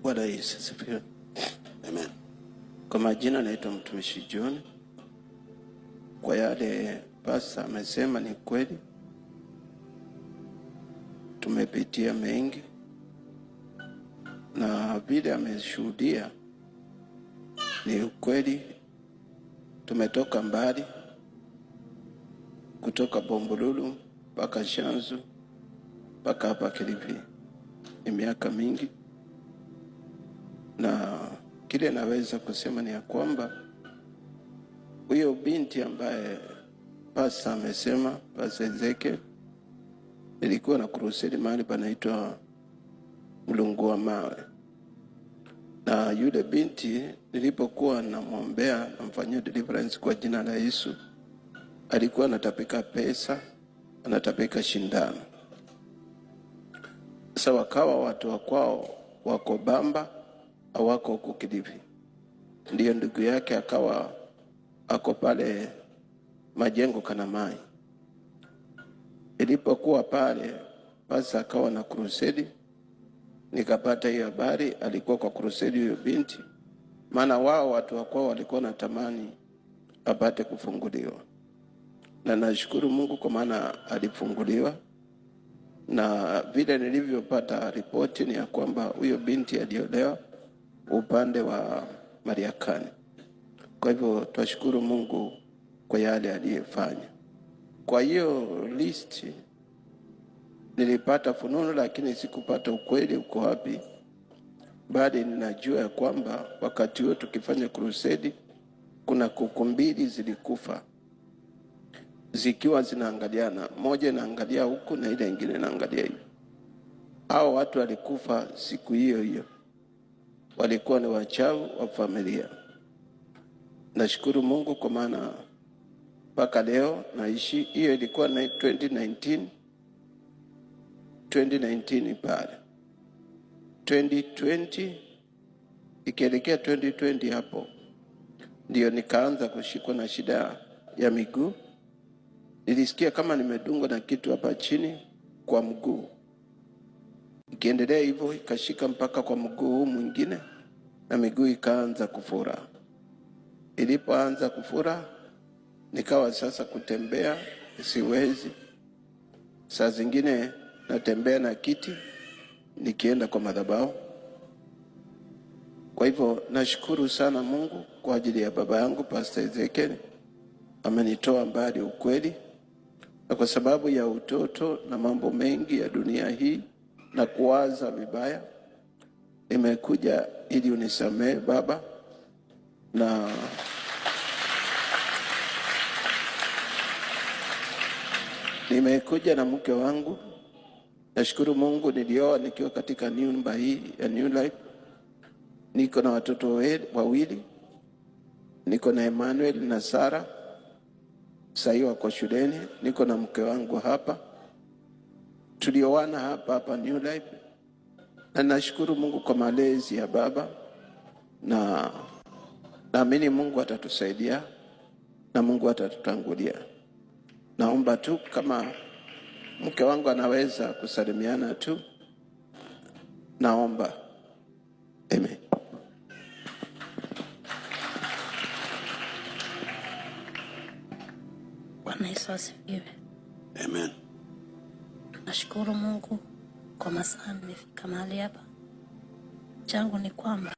Bwana Yesu asifiwe. Amen. Kwa majina naitwa mtumishi John. Kwa yale pasta amesema ni kweli. Tumepitia mengi na vile ameshuhudia ni ukweli. Tumetoka mbali, kutoka Bombolulu mpaka Shanzu mpaka hapa Kilifi. Ni miaka mingi, na kile naweza kusema ni ya kwamba huyo binti ambaye pasta amesema, Pasta Ezekiel, ilikuwa na crusade mahali panaitwa Mlungu wa Mawe. Na yule binti nilipokuwa namwombea, namfanyia deliverance kwa jina la Yesu, alikuwa anatapika pesa, anatapika shindano. Sasa wakawa watu wa kwao wako Bamba, hawako huko Kilifi. Ndiyo ndugu yake akawa ako pale Majengo Kanamai. Ilipokuwa pale, basi akawa na crusade. Nikapata hiyo habari alikuwa kwa crusade huyo binti. Maana wao watu wa kwao walikuwa natamani apate kufunguliwa. Na nashukuru Mungu kwa maana alifunguliwa. Na vile nilivyopata ripoti ni ya kwamba huyo binti aliolewa upande wa Mariakani. Kwa hivyo twashukuru Mungu kwa yale aliyofanya. Kwa hiyo list nilipata fununu, lakini sikupata ukweli uko wapi. Bali ninajua ya kwamba wakati huo tukifanya crusade, kuna kuku mbili zilikufa zikiwa zinaangaliana, moja inaangalia huku na ile nyingine inaangalia hivi. Hao watu walikufa siku hiyo hiyo, walikuwa ni wachawi wa familia. Nashukuru Mungu kwa maana mpaka leo naishi. Hiyo ilikuwa na 2019 pale 2020 ikielekea 2020 hapo ndio nikaanza kushikwa na shida ya miguu. Nilisikia kama nimedungwa na kitu hapa chini kwa mguu. Ikiendelea hivyo ikashika mpaka kwa mguu mwingine na miguu ikaanza kufura. Ilipoanza kufura nikawa sasa kutembea siwezi. Saa zingine natembea na kiti nikienda kwa madhabahu. Kwa hivyo nashukuru sana Mungu kwa ajili ya baba yangu Pasta Ezekiel. Amenitoa mbali ukweli, na kwa sababu ya utoto na mambo mengi ya dunia hii na kuwaza vibaya, nimekuja ili unisamehe baba. Na nimekuja na mke wangu. Nashukuru Mungu nilioa nikiwa katika nyumba hii ya New Life. Niko na watoto wawili. Niko na Emmanuel na Sara. Sasa wako shuleni. Niko na mke wangu hapa. Tulioana hapa New Life. Na nashukuru Mungu kwa malezi ya baba. Na naamini Mungu atatusaidia na Mungu atatutangulia. Naomba tu kama mke wangu anaweza kusalimiana tu. Naomba. Amen. Bwana Yesu asifiwe. Amen. Nashukuru Mungu kwa masaa nimefika mahali hapa. Changu ni kwamba